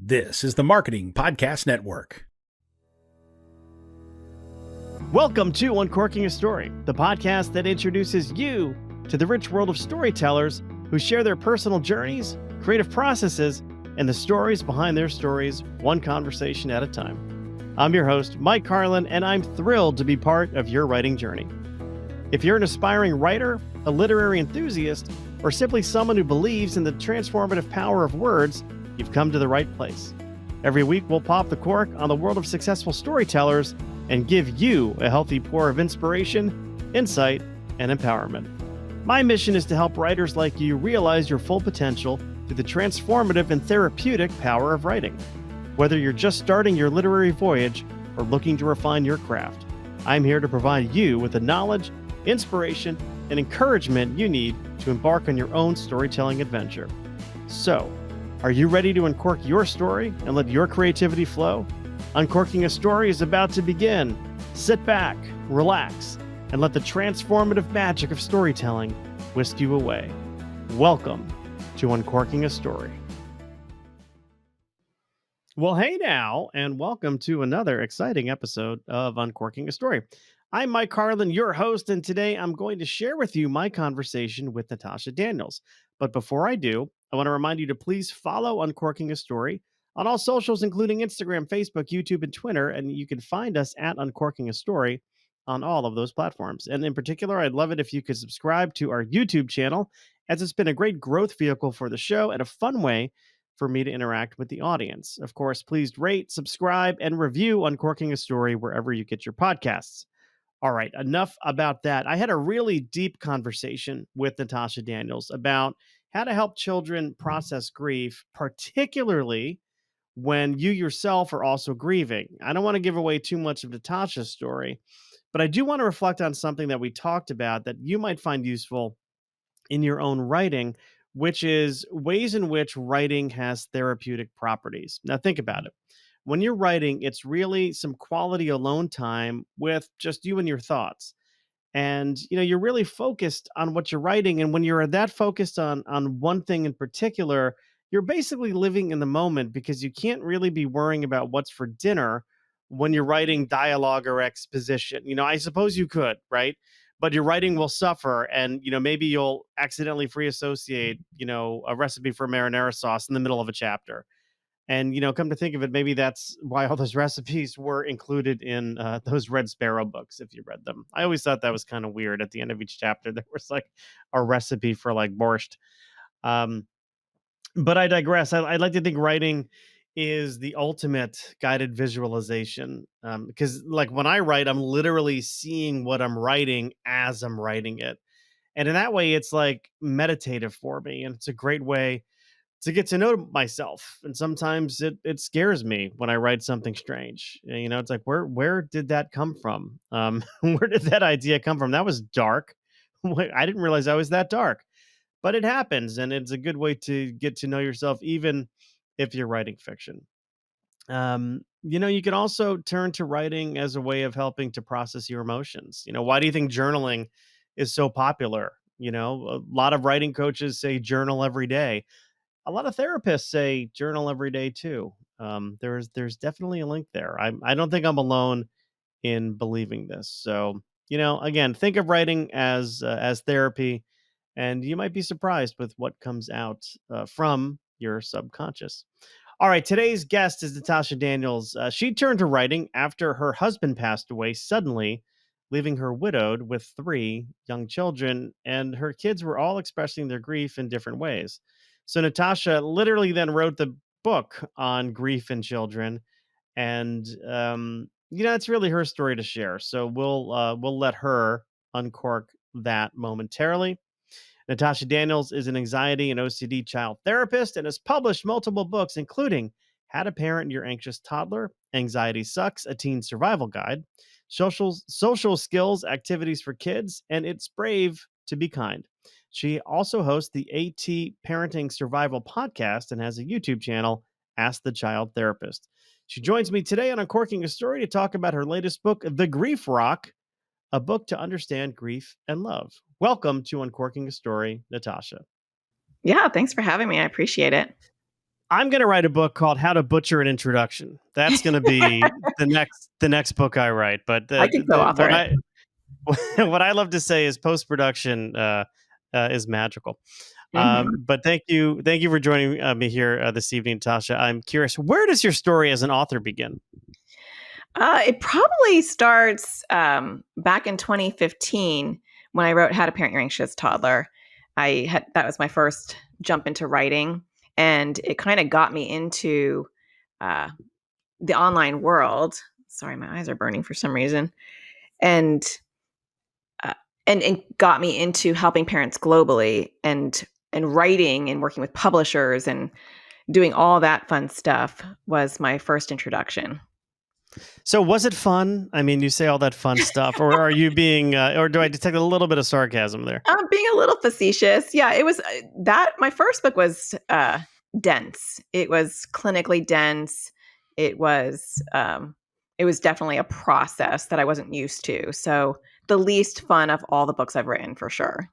This is the Marketing Podcast Network. Welcome to Uncorking a Story, the podcast that introduces you to the rich world of storytellers who share their personal journeys, creative processes, and the stories behind their stories, one conversation at a time. I'm your host, Mike Carlin, and I'm thrilled to be part of your writing journey. If you're an aspiring writer, a literary enthusiast, or simply someone who believes in the transformative power of words, you've come to the right place. Every week, we'll pop the cork on the world of successful storytellers and give you a healthy pour of inspiration, insight, and empowerment. My mission is to help writers like you realize your full potential through the transformative and therapeutic power of writing. Whether you're just starting your literary voyage or looking to refine your craft, I'm here to provide you with the knowledge, inspiration, and encouragement you need to embark on your own storytelling adventure. So, are you ready to uncork your story and let your creativity flow? Uncorking a Story is about to begin. Sit back, relax, and let the transformative magic of storytelling whisk you away. Welcome to Uncorking a Story. Well, hey now, and welcome to another exciting episode of Uncorking a Story. I'm Mike Carlin, your host, and today I'm going to share with you my conversation with Natasha Daniels. But before I do, I want to remind you to please follow Uncorking a Story on all socials, including Instagram, Facebook, YouTube, and Twitter, and you can find us at Uncorking a Story on all of those platforms. And in particular, I'd love it if you could subscribe to our YouTube channel, as it's been a great growth vehicle for the show and a fun way for me to interact with the audience. Of course, please rate, subscribe, and review Uncorking a Story wherever you get your podcasts. All right, enough about that. I had a really deep conversation with Natasha Daniels about how to help children process grief, particularly when you yourself are also grieving. I don't want to give away too much of Natasha's story, but I do want to reflect on something that we talked about that you might find useful in your own writing, which is ways in which writing has therapeutic properties. Now, think about it. When you're writing, it's really some quality alone time with just you and your thoughts. And you're really focused on what you're writing, and when you're that focused on one thing in particular, you're basically living in the moment because you can't really be worrying about what's for dinner when you're writing dialogue or exposition. I suppose you could, right? But your writing will suffer, and maybe you'll accidentally free associate a recipe for marinara sauce in the middle of a chapter. And, come to think of it, maybe that's why all those recipes were included in those Red Sparrow books, if you read them. I always thought that was kind of weird. At the end of each chapter, there was like a recipe for like borscht. Um, but I digress. I like to think writing is the ultimate guided visualization. Because like when I write, I'm literally seeing what I'm writing as I'm writing it. And in that way, it's like meditative for me. And it's a great way to get to know myself. And sometimes it scares me when I write something strange. It's like, where did that come from? Where did that idea come from? That was dark. I didn't realize I was that dark, but it happens. And it's a good way to get to know yourself, even if you're writing fiction. You can also turn to writing as a way of helping to process your emotions. Why do you think journaling is so popular? A lot of writing coaches say journal every day. A lot of therapists say journal every day too. There's definitely a link there. I don't think I'm alone in believing this. So again, think of writing as therapy, and you might be surprised with what comes out from your subconscious. All right, today's guest is Natasha Daniels. She turned to writing after her husband passed away suddenly, leaving her widowed with 3 young children, and her kids were all expressing their grief in different ways. So Natasha literally then wrote the book on grief in children, and it's really her story to share. So we'll let her uncork that momentarily. Natasha Daniels is an anxiety and OCD child therapist and has published multiple books, including How to Parent Your Anxious Toddler, Anxiety Sucks, A Teen Survival Guide, Social Skills Activities for Kids, and It's Brave to Be Kind. She also hosts the AT Parenting Survival podcast and has a YouTube channel, Ask the Child Therapist. She joins me today on Uncorking a Story to talk about her latest book, The Grief Rock, a book to understand grief and love. Welcome to Uncorking a Story, Natasha. Yeah, thanks for having me. I appreciate it. I'm going to write a book called How to Butcher an Introduction. That's going to be the next book I write. But I can co-author it. what I love to say is post production is magical. Mhm. But thank you for joining me here this evening, Tasha. I'm curious, where does your story as an author begin? It probably starts back in 2015 when I wrote How to Parent Your Anxious Toddler. That was my first jump into writing, and it kind of got me into uh, the online world. Sorry, my eyes are burning for some reason, and uh, and got me into helping parents globally and writing and working with publishers and doing all that fun stuff was my first introduction. So was it fun? I mean, you say all that fun stuff, or are you being, or do I detect a little bit of sarcasm there? Being a little facetious. Yeah, it was that my first book was dense. It was clinically dense. It was definitely a process that I wasn't used to. So the least fun of all the books I've written for sure.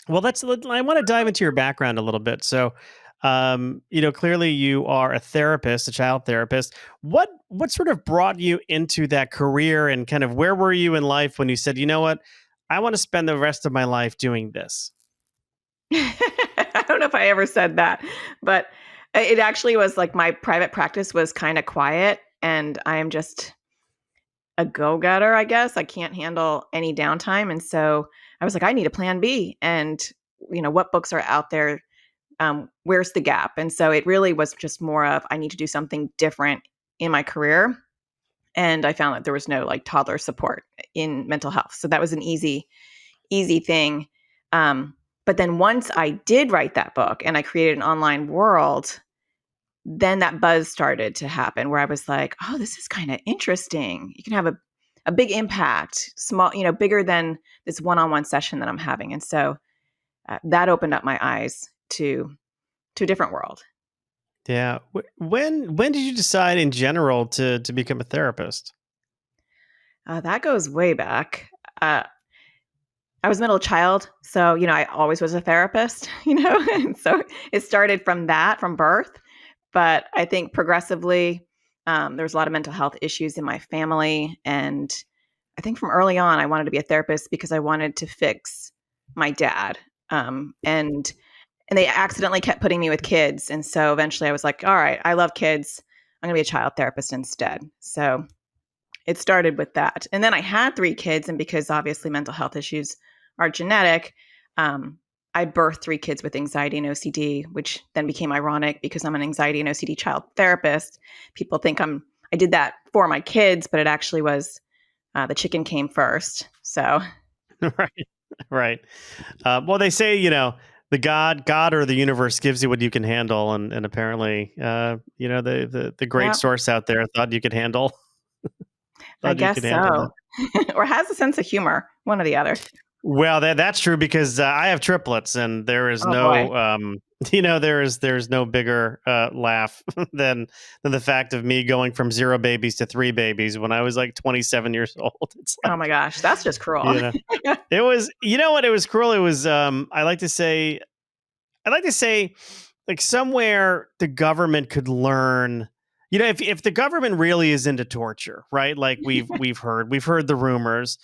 Well, I want to dive into your background a little bit. So, clearly you are a therapist, a child therapist. What sort of brought you into that career, and kind of where were you in life when you said, you know what, I want to spend the rest of my life doing this? I don't know if I ever said that, but it actually was like my private practice was kind of quiet, and I am just a go-getter, I guess. I can't handle any downtime, and so I was like, I need a plan B, and what books are out there? Where's the gap? And so it really was just more of I need to do something different in my career, and I found that there was no like toddler support in mental health, so that was an easy thing. But then once I did write that book and I created an online world, then that buzz started to happen where I was like, oh, this is kind of interesting. You can have a big impact, small, bigger than this one-on-one session that I'm having. And so that opened up my eyes to a different world. Yeah. When did you decide in general to become a therapist? That goes way back. I was middle child, so I always was a therapist, and so it started from birth. But I think progressively, there was a lot of mental health issues in my family, and I think from early on, I wanted to be a therapist because I wanted to fix my dad, and they accidentally kept putting me with kids, and so eventually, I was like, all right, I love kids, I'm going to be a child therapist instead. So it started with that. And then I had 3 kids, and because obviously mental health issues are genetic, I birthed 3 kids with anxiety and OCD, which then became ironic because I'm an anxiety and OCD child therapist. People think I did that for my kids, but it actually was the chicken came first. So Right. Right. Well, they say, the God or the universe gives you what you can handle, and apparently, the great yeah, source out there thought you could handle. I Thought you guess could handle so. that. Or has a sense of humor, one or the other. Well, that's true because I have triplets, and there is Oh boy. no, there's no bigger laugh than the fact of me going from 0 babies to 3 babies when I was like 27 years old. It's Oh my like, gosh, that's just cruel. you know, it was, what, it was cruel. It was, I like to say, like, somewhere the government could learn. If the government really is into torture, right? Like we've heard the rumors.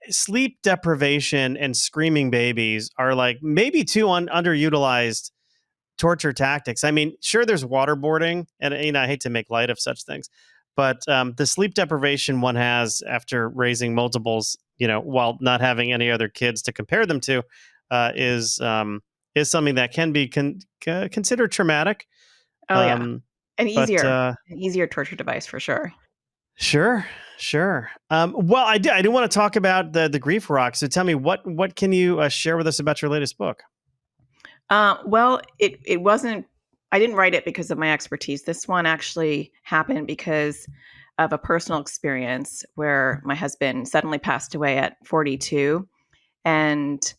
Sleep deprivation and screaming babies are like maybe two underutilized torture tactics. I mean, sure, there's waterboarding, and I hate to make light of such things, but the sleep deprivation one has after raising multiples, while not having any other kids to compare them to, is something that can be considered traumatic. Oh yeah, Um, an but easier torture device for sure. Sure, sure. Well, I do want to talk about the grief rock. So tell me, what can you share with us about your latest book? Well, it wasn't. I didn't write it because of my expertise. This one actually happened because of a personal experience where my husband suddenly passed away at 42, and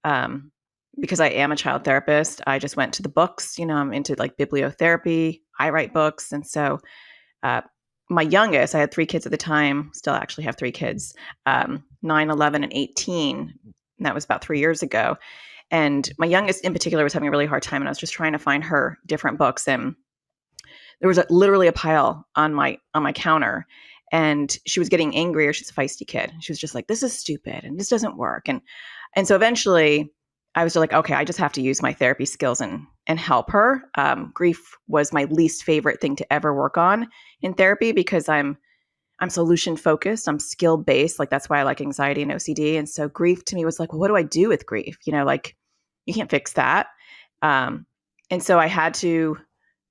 um, because I am a child therapist, I just went to the books. I'm into like bibliotherapy. I write books, and so uh, my youngest, I had 3 kids at the time. Still, actually have 3 kids, 9, 11, and 18. And that was about 3 years ago. And my youngest in particular was having a really hard time, and I was just trying to find her different books. And there was literally a pile on my counter, and she was getting angrier. She's a feisty kid. She was just like, this is stupid and this doesn't work. And so eventually I was just like, okay, I just have to use my therapy skills and help her. Grief was my least favorite thing to ever work on in therapy because I'm solution focused. I'm skill based. Like that's why I like anxiety and OCD. And so grief to me was like, well, what do I do with grief? Like you can't fix that. And so I had to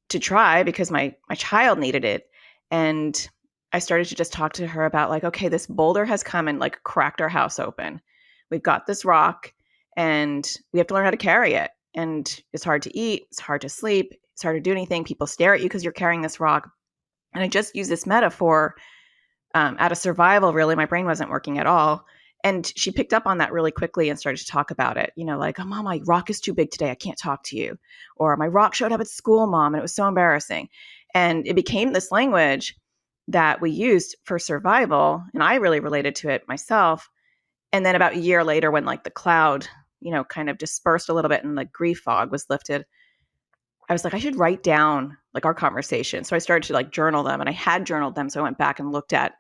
try because my child needed it. And I started to just talk to her about like, okay, this boulder has come and like cracked our house open. We've got this rock and we have to learn how to carry it. And it's hard to eat. It's hard to sleep. It's hard to do anything. People stare at you because you're carrying this rock. And I just use this metaphor out of survival. Really, my brain wasn't working at all. And she picked up on that really quickly and started to talk about it. Like, oh, Mom, my rock is too big today. I can't talk to you. Or my rock showed up at school, Mom, and it was so embarrassing. And it became this language that we used for survival. And I really related to it myself. And then about a year later, when like the cloud, kind of dispersed a little bit and the grief fog was lifted, I was like, I should write down like our conversation. So I started to like journal them, and I had journaled them. So I went back and looked at,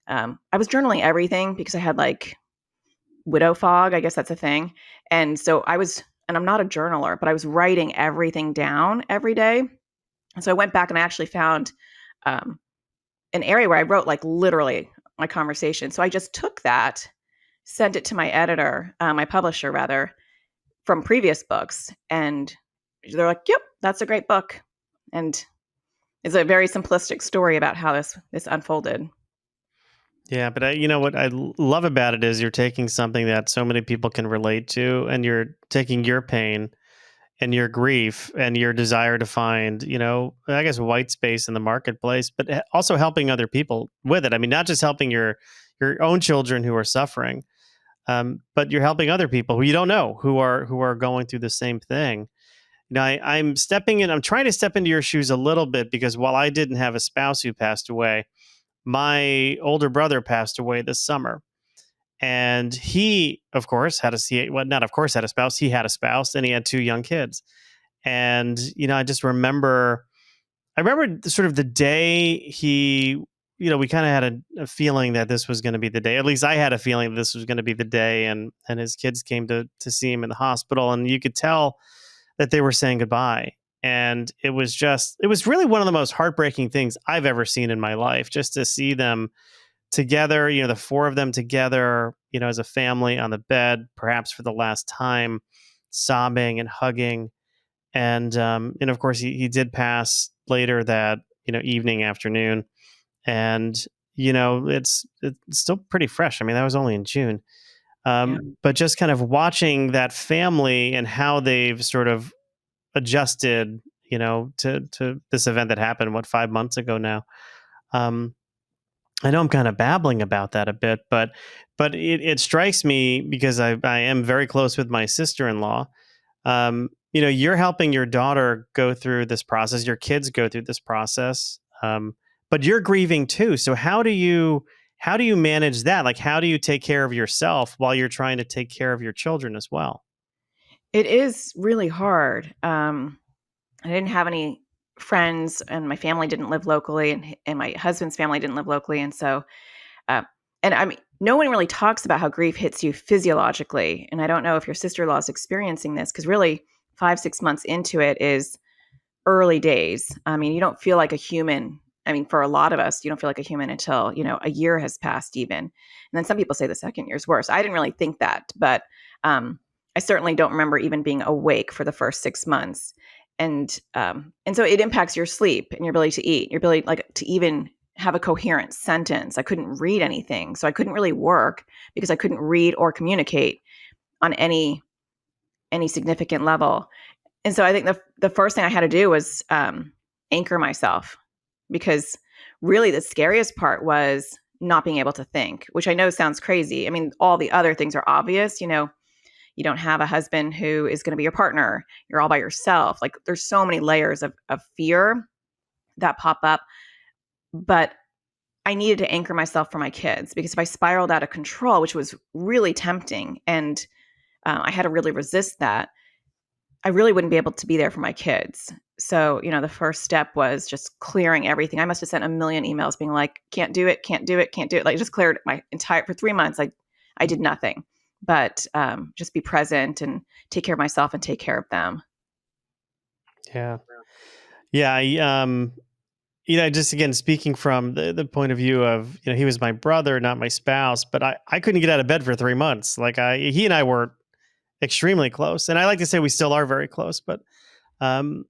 I was journaling everything because I had like widow fog. I guess that's a thing. And so and I'm not a journaler, but I was writing everything down every day. And so I went back and I actually found an area where I wrote like literally my conversation. So I just took that, sent it to my editor, my publisher rather, from previous books. And they're like, yep, that's a great book. And it's a very simplistic story about how this unfolded. Yeah, but what I love about it is you're taking something that so many people can relate to, and you're taking your pain and your grief and your desire to find, I guess, white space in the marketplace, but also helping other people with it. I mean, not just helping your own children who are suffering, but you're helping other people who you don't know who are going through the same thing. I'm stepping in. I'm trying to step into your shoes a little bit because while I didn't have a spouse who passed away, my older brother passed away this summer, and he, of course, had a spouse. He had a spouse, and he had 2 young kids. And I just remember. I remember sort of the day he. We kind of had a feeling that this was going to be the day. At least I had a feeling that this was going to be the day. And his kids came to see him in the hospital, and you could tell that they were saying goodbye. And it was really one of the most heartbreaking things I've ever seen in my life, just to see them together, the 4 of them together, as a family on the bed, perhaps for the last time, sobbing and hugging. And of course he did pass later that, evening, afternoon. And, it's still pretty fresh. I mean, that was only in June. But just kind of watching that family and how they've sort of adjusted, to this event that happened, 5 months ago now. I know I'm kind of babbling about that a bit, but it strikes me because I am very close with my sister-in-law. You're helping your daughter go through this process, your kids go through this process, but you're grieving too. So how do you manage that? Like, how do you take care of yourself while you're trying to take care of your children as well? It is really hard. I didn't have any friends, and my family didn't live locally, and my husband's family didn't live locally. And so, and I mean, no one really talks about how grief hits you physiologically. And I don't know if your sister-in-law is experiencing this, because really 5-6 months into it is early days. I mean, you don't feel like a human. I mean, for a lot of us, you don't feel like a human until, a year has passed even. And then some people say the second year is worse. I didn't really think that, but I certainly don't remember even being awake for the first 6 months. And so it impacts your sleep and your ability to eat, your ability to even have a coherent sentence. I couldn't read anything. So I couldn't really work because I couldn't read or communicate on any significant level. And so I think the first thing I had to do was anchor myself, because really the scariest part was not being able to think, which I know sounds crazy. I mean, all the other things are obvious, you don't have a husband who is going to be your partner. You're all by yourself. Like, there's so many layers of fear that pop up. But I needed to anchor myself for my kids, because if I spiraled out of control, which was really tempting, and I had to really resist that. I really wouldn't be able to be there for my kids. So, the first step was just clearing everything. I must have sent a million emails being like, can't do it, can't do it, can't do it. Like, just cleared for 3 months. I did nothing but just be present and take care of myself and take care of them. Yeah. Yeah. Just again, speaking from the point of view of, he was my brother, not my spouse, but I couldn't get out of bed for 3 months. Like he and I were extremely close. And I like to say we still are very close, but, I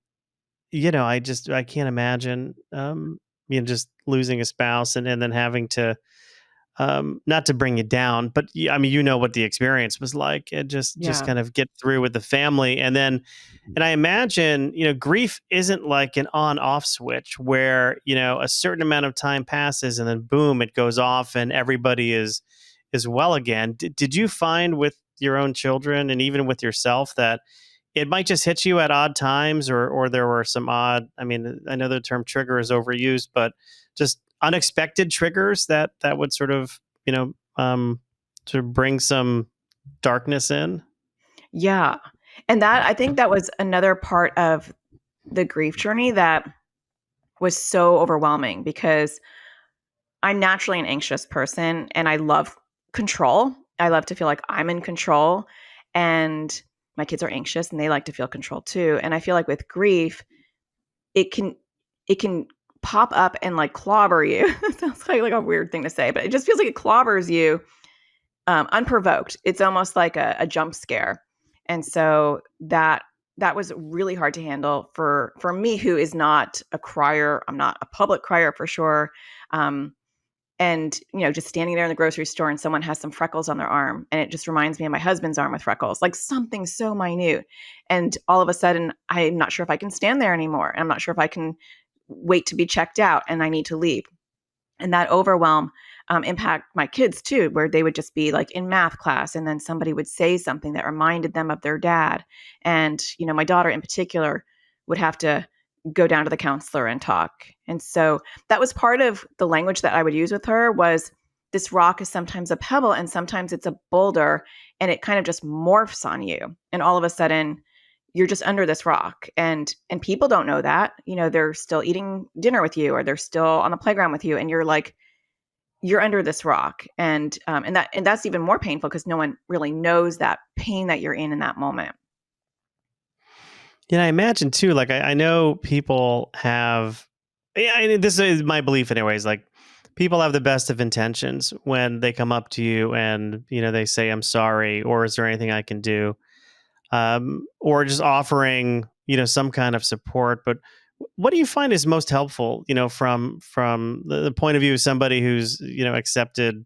can't imagine, just losing a spouse and then having to, not to bring you down, but what the experience was like, and just kind of get through with the family. And I imagine, grief isn't like an on off switch where, a certain amount of time passes and then boom, it goes off and everybody is well again. Did you find with your own children and even with yourself that it might just hit you at odd times, or there were some odd, I know the term trigger is overused, but just unexpected triggers that would sort of, sort of bring some darkness in? Yeah. And I think that was another part of the grief journey that was so overwhelming, because I'm naturally an anxious person and I love control. I love to feel like I'm in control, and my kids are anxious and they like to feel control too. And I feel like with grief, it can pop up and like clobber you. It sounds like a weird thing to say, but it just feels like it clobbers you unprovoked. It's almost like a jump scare. And so that was really hard to handle for me, who is not a crier. I'm not a public crier for sure. And, just standing there in the grocery store and someone has some freckles on their arm, and it just reminds me of my husband's arm with freckles, like something so minute. And all of a sudden, I'm not sure if I can stand there anymore. And I'm not sure if I can wait to be checked out, and I need to leave. And that overwhelm impact my kids too, where they would just be like in math class, and then somebody would say something that reminded them of their dad. And, my daughter in particular would have to go down to the counselor and talk. And so that was part of the language that I would use with her, was this rock is sometimes a pebble and sometimes it's a boulder, and it kind of just morphs on you. And all of a sudden you're just under this rock, and people don't know that, they're still eating dinner with you, or they're still on the playground with you. And you're like, you're under this rock. And that's even more painful because no one really knows that pain that you're in that moment. Yeah, I imagine too, like I know people have, this is my belief anyways, like people have the best of intentions when they come up to you and, they say, I'm sorry, or is there anything I can do? Or just offering, some kind of support. But what do you find is most helpful, from the point of view of somebody who's, accepted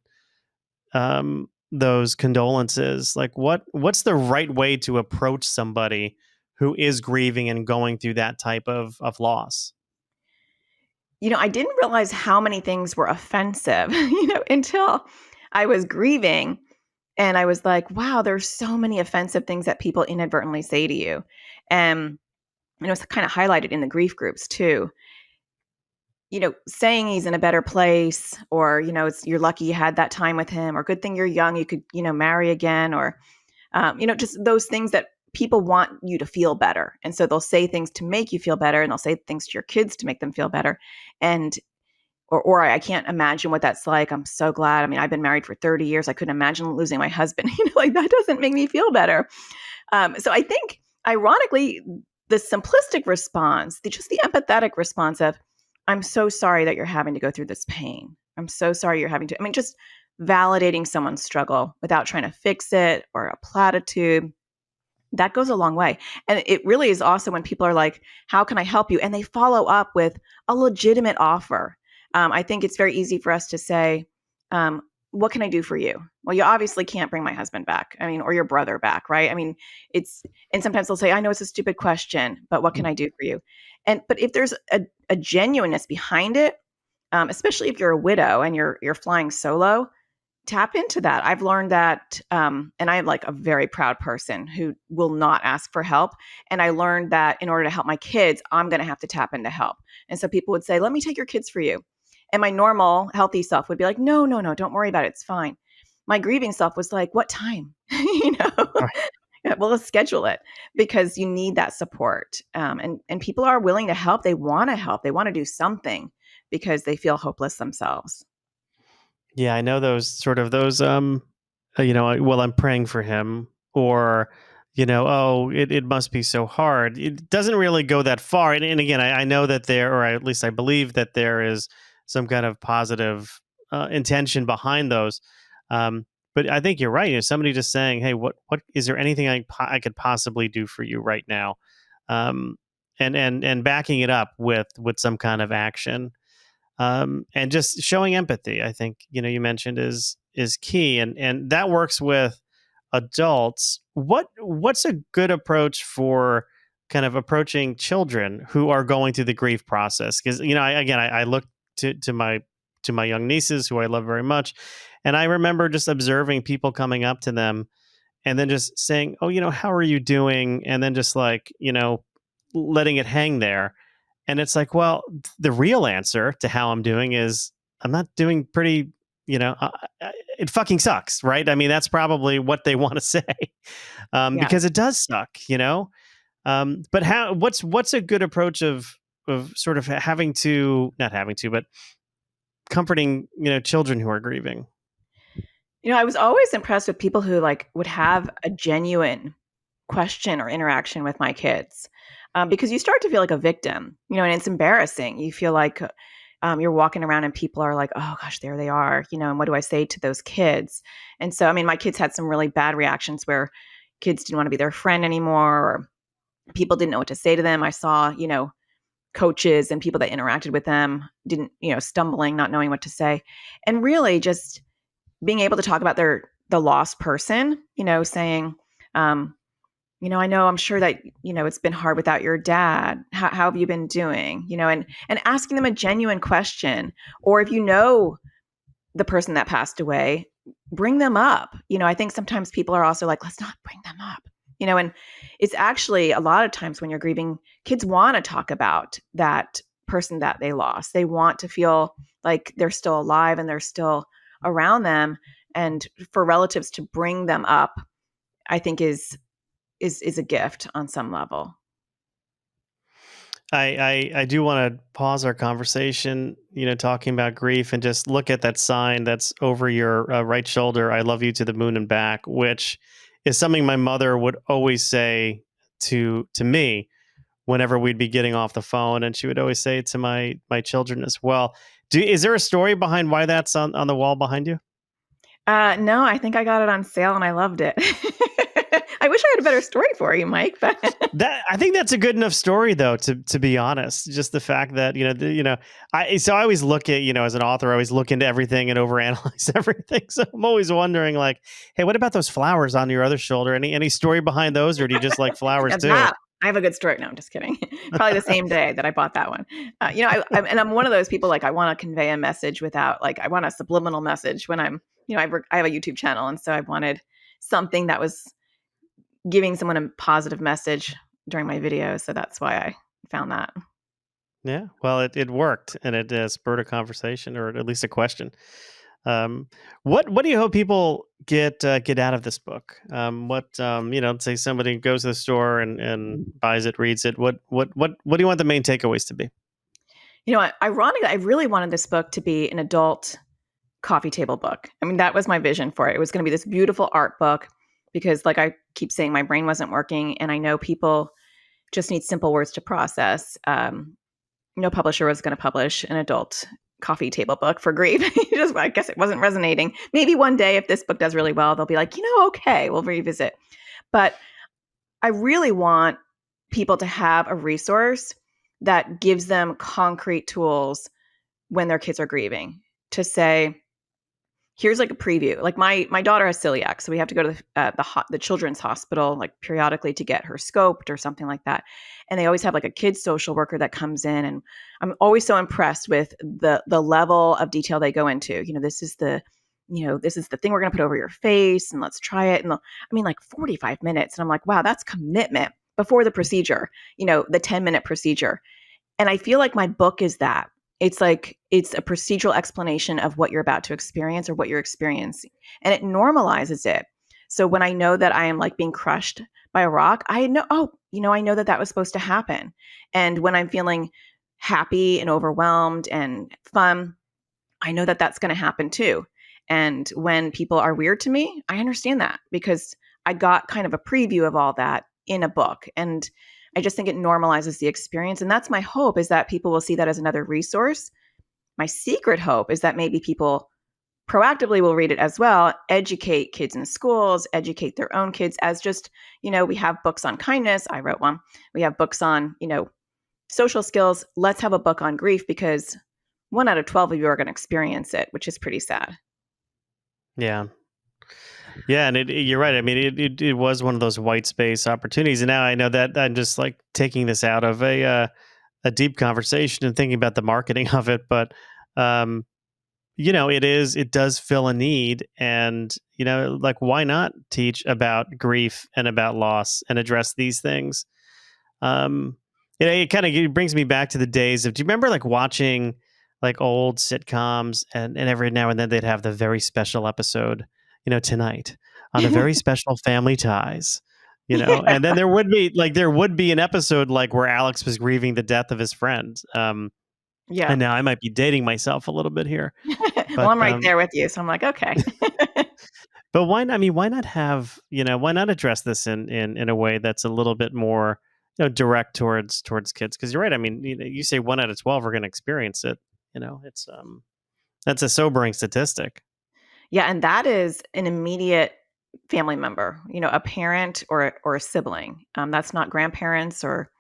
those condolences? Like what's the right way to approach somebody who is grieving and going through that type of loss? I didn't realize how many things were offensive, until I was grieving. And I was like, wow, there's so many offensive things that people inadvertently say to you. And it's kind of highlighted in the grief groups too. Saying he's in a better place, or, you're lucky you had that time with him, or good thing you're young, you could, marry again, or, just those things that people want you to feel better. And so they'll say things to make you feel better, and they'll say things to your kids to make them feel better. And or I can't imagine what that's like. I'm so glad. I mean, I've been married for 30 years. I couldn't imagine losing my husband. Like that doesn't make me feel better. So I think, ironically, the simplistic response, just the empathetic response of, I'm so sorry that you're having to go through this pain. I'm so sorry you're having to, just validating someone's struggle without trying to fix it or a platitude, that goes a long way. And it really is also when people are like, how can I help you? And they follow up with a legitimate offer. I think it's very easy for us to say, what can I do for you? Well, you obviously can't bring my husband back. Or your brother back, right? And sometimes they'll say, I know it's a stupid question, but what can I do for you? But if there's a genuineness behind it, especially if you're a widow and you're flying solo, tap into that. I've learned that, and I am like a very proud person who will not ask for help. And I learned that in order to help my kids, I'm going to have to tap into help. And so people would say, let me take your kids for you. And my normal healthy self would be like, no, don't worry about it. It's fine. My grieving self was like, what time? Right. Yeah, well, let's schedule it because you need that support. And people are willing to help. They want to help. They want to do something because they feel hopeless themselves. Yeah, I know those sort of those well, I'm praying for him, or oh, it must be so hard. It doesn't really go that far. And again, I know that there, or at least I believe that there is some kind of positive intention behind those. But I think you're right. Somebody just saying, "Hey, what is there anything I could possibly do for you right now?" Um, and backing it up with some kind of action, and just showing empathy. I think you mentioned is key, and that works with adults. What's a good approach for kind of approaching children who are going through the grief process? Because I look to my young nieces who I love very much, and I remember just observing people coming up to them and then just saying, "Oh, how are you doing?" And then just like letting it hang there. And it's like, well, the real answer to how I'm doing is I'm not doing pretty, it fucking sucks, right? I mean, that's probably what they want to say, Yeah. because it does suck. But what's a good approach of sort of not having to, but comforting, children who are grieving? I was always impressed with people who like would have a genuine question or interaction with my kids, because you start to feel like a victim, and it's embarrassing. You feel like you're walking around and people are like, oh gosh, there they are, and what do I say to those kids? And so, I mean, my kids had some really bad reactions where kids didn't want to be their friend anymore, or people didn't know what to say to them. I saw, coaches and people that interacted with them didn't, stumbling, not knowing what to say. And really just being able to talk about the lost person, saying, I know I'm sure that, it's been hard without your dad. How have you been doing? And asking them a genuine question. Or if the person that passed away, bring them up. I think sometimes people are also like, let's not bring them up. And it's actually a lot of times when you're grieving, kids want to talk about that person that they lost. They want to feel like they're still alive and they're still around them. And for relatives to bring them up, I think is a gift on some level. I do want to pause our conversation, talking about grief, and just look at that sign that's over your right shoulder. I love you to the moon and back, which is something my mother would always say to me whenever we'd be getting off the phone, and she would always say it to my children as well. Is there a story behind why that's on the wall behind you? No, I think I got it on sale and I loved it. I wish I had a better story for you, Mike. But I think that's a good enough story, though. To be honest, just the fact that I always look at as an author, I always look into everything and overanalyze everything. So I'm always wondering, like, hey, what about those flowers on your other shoulder? Any story behind those, or do you just like flowers too? I have a good story. No, I'm just kidding. Probably the same day that I bought that one. I'm one of those people, like, I want to convey a message without, like, I want a subliminal message when I'm, I have a YouTube channel. And so I wanted something that was giving someone a positive message during my videos. So that's why I found that. Yeah, well, it worked, and it spurred a conversation, or at least a question. What do you hope people get out of this book? Let's say somebody goes to the store and buys it, reads it. What do you want the main takeaways to be? Ironically, I really wanted this book to be an adult coffee table book. I mean, that was my vision for it. It was going to be this beautiful art book because, like I keep saying, my brain wasn't working, and I know people just need simple words to process. No publisher was going to publish an adult coffee table book for grief. I guess it wasn't resonating. Maybe one day, if this book does really well, they'll be like, okay, we'll revisit. But I really want people to have a resource that gives them concrete tools when their kids are grieving, to say, here's like a preview. Like my daughter has celiac, so we have to go to the children's hospital like periodically to get her scoped or something like that. And they always have like a kids social worker that comes in, and I'm always so impressed with the level of detail they go into. this is the thing we're going to put over your face, and let's try it. And like 45 minutes, and I'm like, wow, that's commitment before the procedure. The 10-minute procedure. And I feel like my book is that. It's like, it's a procedural explanation of what you're about to experience or what you're experiencing, and it normalizes it. So when I know that I am like being crushed by a rock, I know, I know that was supposed to happen. And when I'm feeling happy and overwhelmed and fun, I know that that's going to happen too. And when people are weird to me, I understand that because I got kind of a preview of all that in a book. And I just think it normalizes the experience. And that's my hope, is that people will see that as another resource. My secret hope is that maybe people proactively will read it as well, educate kids in schools, educate their own kids, as just, we have books on kindness. I wrote one. We have books on, social skills. Let's have a book on grief, because 1 out of 12 of you are going to experience it, which is pretty sad. Yeah. Yeah. And you're right. I mean, it was one of those white space opportunities. And now I know that I'm just like taking this out of a deep conversation and thinking about the marketing of it. But, it does fill a need. And, like, why not teach about grief and about loss and address these things? It kind of brings me back to the days of, do you remember like watching like old sitcoms, and every now and then they'd have the very special episode, tonight on the very special Family Ties, and then there would be an episode like where Alex was grieving the death of his friend. Yeah. And now I might be dating myself a little bit here, Well, but I'm right there with you. So I'm like, okay. but why not? I mean, why not have, why not address this in a way that's a little bit more, direct towards kids? Because you're right. I mean, you say 1 out of 12 are going to experience it. It's that's a sobering statistic. Yeah. And that is an immediate family member, a parent or a sibling. That's not grandparents or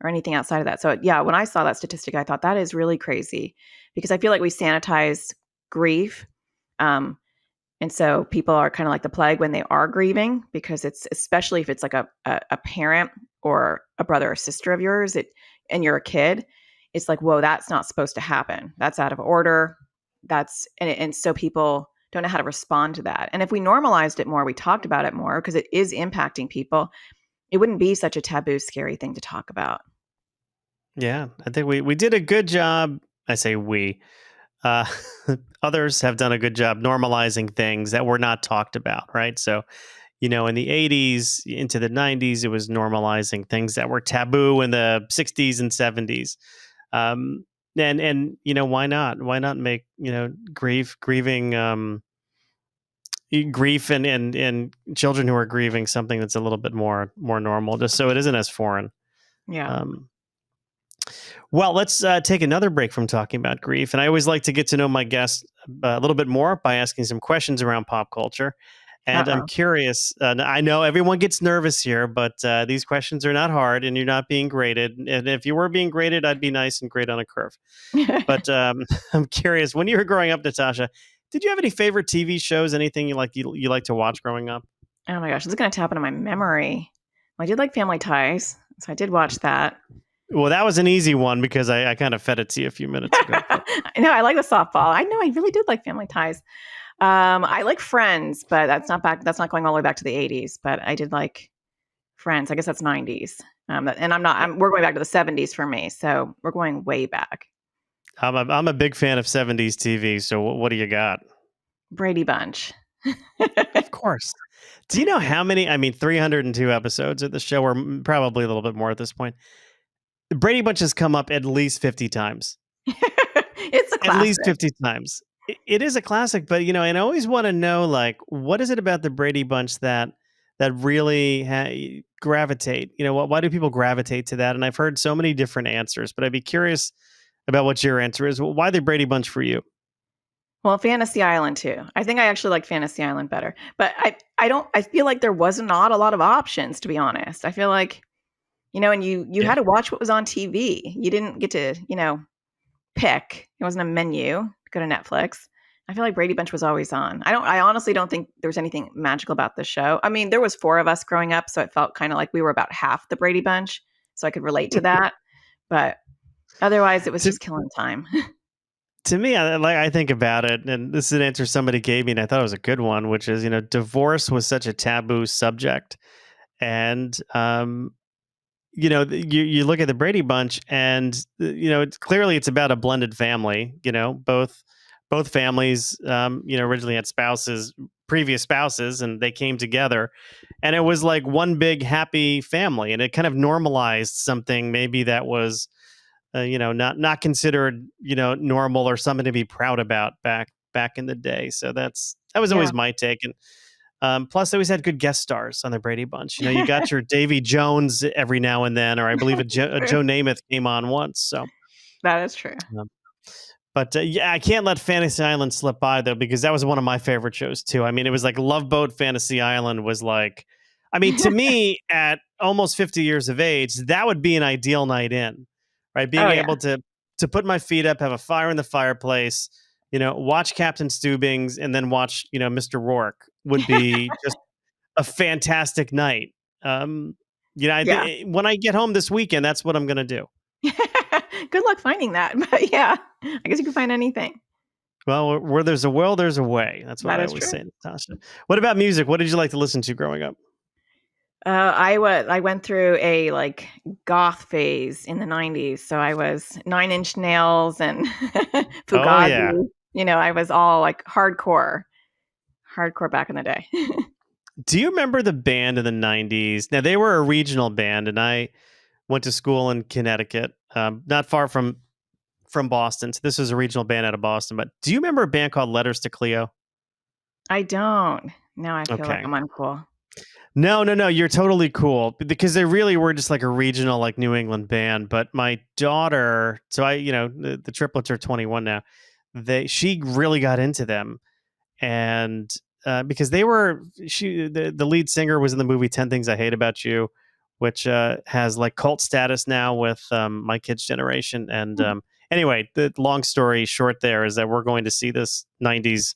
anything outside of that. So yeah, when I saw that statistic, I thought that is really crazy, because I feel like we sanitize grief. And so people are kind of like the plague when they are grieving, because it's, especially if it's like a parent or a brother or sister of yours, and you're a kid, it's like, whoa, that's not supposed to happen. That's out of order. And so people don't know how to respond to that. And if we normalized it more, we talked about it more, because it is impacting people, it wouldn't be such a taboo, scary thing to talk about. Yeah, I think we did a good job. I say we. Uh, Others have done a good job normalizing things that were not talked about, right? So, in the 80s into the 90s, it was normalizing things that were taboo in the 60s and 70s. And why not? Why not make, grieving, grief and children who are grieving something that's a little bit more normal, just so it isn't as foreign. Yeah. Well, let's take another break from talking about grief. And I always like to get to know my guests a little bit more by asking some questions around pop culture. And I'm curious, I know everyone gets nervous here, but these questions are not hard and you're not being graded. And if you were being graded, I'd be nice and grade on a curve. But I'm curious, when you were growing up, Natasha, did you have any favorite TV shows, anything you like to watch growing up? Oh my gosh, this is going to tap into my memory. Well, I did like Family Ties, so I did watch that. Well, that was an easy one because I kind of fed it to you a few minutes ago. I know, I like the softball. I know, I really did like Family Ties. I like Friends, but that's not going all the way back to the 80s. But I did like Friends. I guess that's 90s. And we're going back to the 70s for me. So we're going way back. I'm a big fan of 70s TV. So what do you got? Brady Bunch. Of course. Do you know how many? I mean, 302 episodes of the show, or probably a little bit more at this point. The Brady Bunch has come up at least 50 times. It's a classic. At least 50 times. It is a classic, but and I always want to know, like, what is it about the Brady Bunch that really gravitate? Why do people gravitate to that? And I've heard so many different answers, but I'd be curious about what your answer is. Why the Brady Bunch for you? Well, Fantasy Island too. I think I actually like Fantasy Island better, but I feel like there was not a lot of options, to be honest. I feel like, and you had to watch what was on TV. You didn't get to, pick. It wasn't a menu. Go to Netflix. I feel like Brady Bunch was always on. I honestly don't think there was anything magical about the show. I mean, there was 4 of us growing up, so it felt kind of like we were about half the Brady Bunch, so I could relate to that. But otherwise, it was just killing time. To me, I think about it, and this is an answer somebody gave me, and I thought it was a good one, which is, divorce was such a taboo subject. And, you look at the Brady Bunch and, clearly it's about a blended family, both families, originally had spouses previous spouses, and they came together, and it was like one big happy family, and it kind of normalized something maybe that was not considered normal or something to be proud about back in the day. So that was Yeah. always my take. And plus, they always had good guest stars on the Brady Bunch. You got your Davy Jones every now and then, or I believe a Joe Namath came on once. So That is true. um, but yeah, I can't let Fantasy Island slip by though, because that was one of my favorite shows too. I mean, it was like Love Boat Fantasy Island was like, I mean, to me at almost 50 years of age, that would be an ideal night in, right? Being Oh, yeah. able to put my feet up, have a fire in the fireplace, watch Captain Steubings, and then watch, Mr. Rourke would be just a fantastic night. Yeah. When I get home this weekend, that's what I'm going to do. Good luck finding that. But yeah, I guess you can find anything. Well, where there's a will, there's a way. That's what That I is always true. say, Natasha. What about music? What did you like to listen to growing up? I went through a like goth phase in the 90s. So I was 9 Inch Nails and Oh yeah. Fugazi. I was all like hardcore back in the day. Do you remember the band in the 90s? Now, they were a regional band, and I went to school in Connecticut, not far from Boston. So this was a regional band out of Boston. But do you remember a band called Letters to Cleo? I don't. Now I feel like Okay. I'm uncool. No. You're totally cool, because they really were just like a regional, like New England band. But my daughter, so the triplets are 21 now. She really got into them, and because the lead singer was in the movie 10 Things I Hate About You, which has like cult status now with my kids' generation. And anyway, the long story short there is that we're going to see this 90s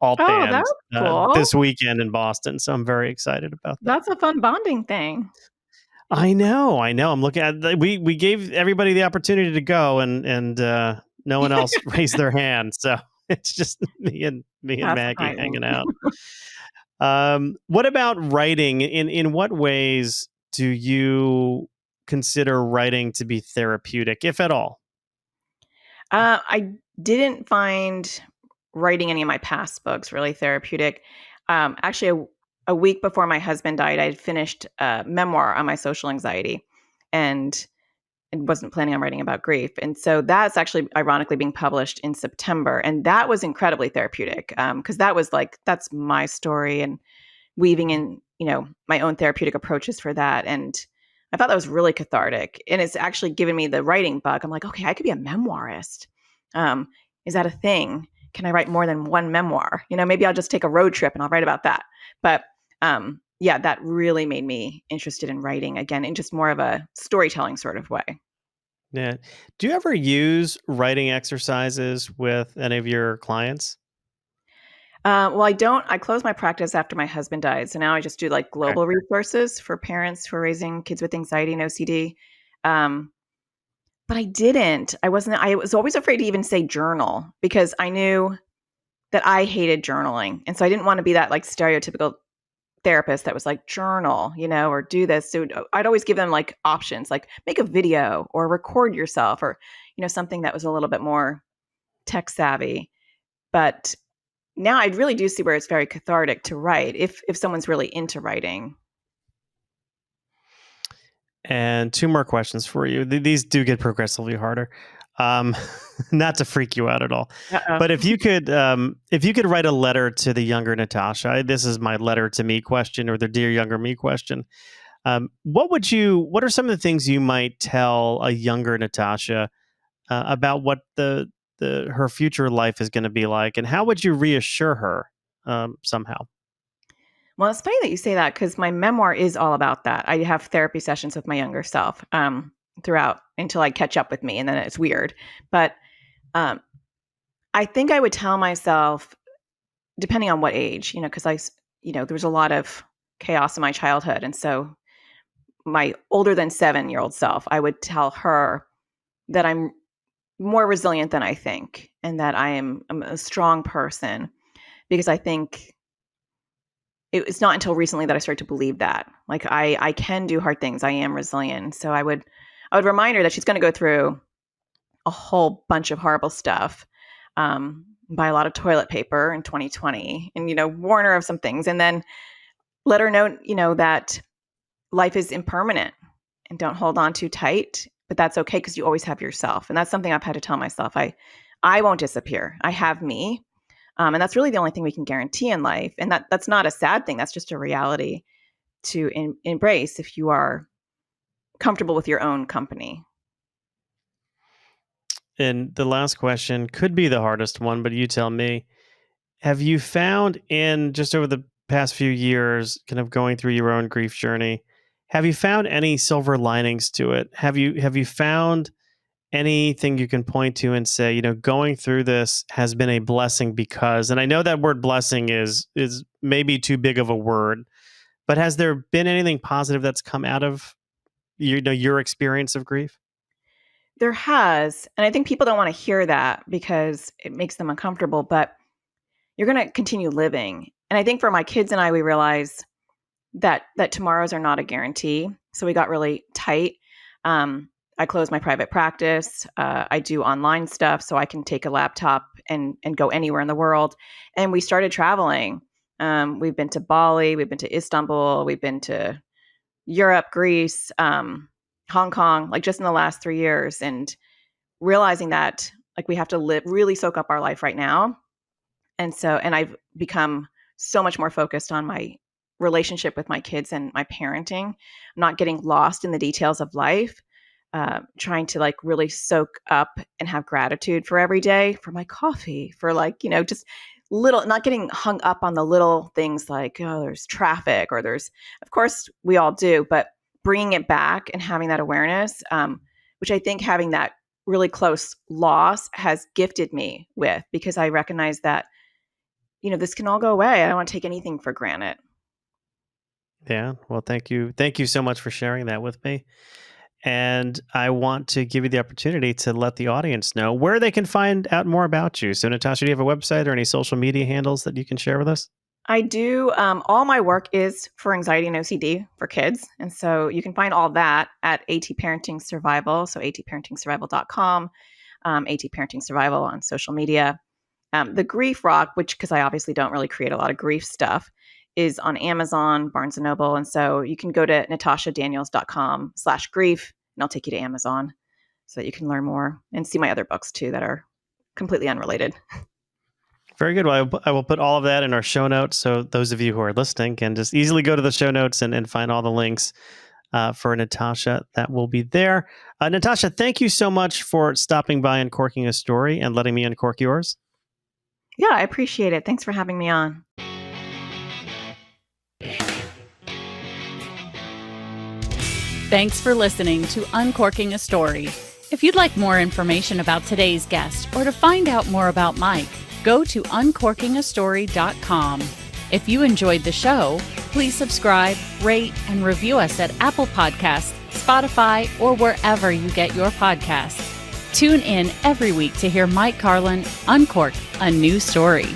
alt Oh, band that's cool. this weekend in Boston. So I'm very excited about that. That's a fun bonding thing. I know. I'm looking at, we gave everybody the opportunity to go, and no one else raised their hand. So it's just me and That's Maggie surprising. hanging out. What about writing? In what ways do you consider writing to be therapeutic, if at all? I didn't find writing any of my past books really therapeutic. Actually, a week before my husband died, I had finished a memoir on my social anxiety, and wasn't planning on writing about grief. And so that's actually ironically being published in September. And that was incredibly therapeutic, because that's my story, and weaving in, my own therapeutic approaches for that. And I thought that was really cathartic. And it's actually given me the writing bug. I'm like, okay, I could be a memoirist. Is that a thing? Can I write more than one memoir? Maybe I'll just take a road trip and I'll write about that. But yeah, that really made me interested in writing again, in just more of a storytelling sort of way. Yeah. Do you ever use writing exercises with any of your clients? Well, I don't. I closed my practice after my husband died. So now I just do like Okay. global resources for parents who are raising kids with anxiety and OCD. Um, but I didn't. I was always afraid to even say journal, because I knew that I hated journaling. And so I didn't want to be that like stereotypical therapist that was like journal, or do this. So I'd always give them like options, like make a video or record yourself, or, something that was a little bit more tech savvy. But now I really do see where it's very cathartic to write if someone's really into writing. And two more questions for you. These do get progressively harder. Um, not to freak you out at all, Uh-oh. but if you could write a letter to the younger Natasha, this is my letter to me question, or the dear younger me question. What are some of the things you might tell a younger Natasha about what her future life is going to be like, and how would you reassure her somehow? Well, it's funny that you say that, because my memoir is all about that. I have therapy sessions with my younger self throughout until I catch up with me, and then it's weird. But um, I think I would tell myself, depending on what age, because there was a lot of chaos in my childhood. And so my older than 7-year-old self, I would tell her that I'm more resilient than I think, and that I'm a strong person, because I think it's not until recently that I started to believe that, like, I can do hard things. I am resilient. So I would remind her that she's going to go through a whole bunch of horrible stuff. buy a lot of toilet paper in 2020 and, warn her of some things, and then let her know, that life is impermanent and don't hold on too tight, but that's okay because you always have yourself. And that's something I've had to tell myself. I won't disappear. I have me. And that's really the only thing we can guarantee in life. And that's not a sad thing. That's just a reality to embrace if you are comfortable with your own company. And the last question could be the hardest one, but you tell me. Have you found in just over the past few years, kind of going through your own grief journey, have you found any silver linings to it? Have you found anything you can point to and say, going through this has been a blessing because, and I know that word blessing is maybe too big of a word, but has there been anything positive that's come out of your experience of grief? There has. And I think people don't want to hear that because it makes them uncomfortable, but you're going to continue living. And I think for my kids and I, we realized that tomorrows are not a guarantee. So we got really tight. I closed my private practice. I do online stuff so I can take a laptop and go anywhere in the world. And we started traveling. We've been to Bali, we've been to Istanbul, we've been to Europe, Greece, Hong Kong, like just in the last 3 years, and realizing that like we have to really soak up our life right now. And I've become so much more focused on my relationship with my kids and my parenting, not getting lost in the details of life, trying to like really soak up and have gratitude for every day, for my coffee, for like, just little, not getting hung up on the little things like, oh, there's traffic or of course we all do, but bringing it back and having that awareness, which I think having that really close loss has gifted me with, because I recognize that, this can all go away. I don't want to take anything for granted. Yeah. Well, thank you. Thank you so much for sharing that with me. And I want to give you the opportunity to let the audience know where they can find out more about you. So, Natasha, do you have a website or any social media handles that you can share with us? I do. All my work is for anxiety and OCD for kids. And so you can find all that at AT Parenting Survival. So atparentingsurvival.com, AT Parenting Survival on social media. The Grief Rock, because I obviously don't really create a lot of grief stuff, is on Amazon, Barnes & Noble. And so you can go to natashadaniels.com/grief, and I'll take you to Amazon so that you can learn more and see my other books too that are completely unrelated. Very good. Well, I will put all of that in our show notes. So those of you who are listening can just easily go to the show notes and find all the links for Natasha that will be there. Natasha, thank you so much for stopping by and Uncorking a Story and letting me uncork yours. Yeah, I appreciate it. Thanks for having me on. Thanks for listening to Uncorking a Story. If you'd like more information about today's guest or to find out more about Mike, go to uncorkingastory.com. If you enjoyed the show, please subscribe, rate, and review us at Apple Podcasts, Spotify, or wherever you get your podcasts. Tune in every week to hear Mike Carlin uncork a new story.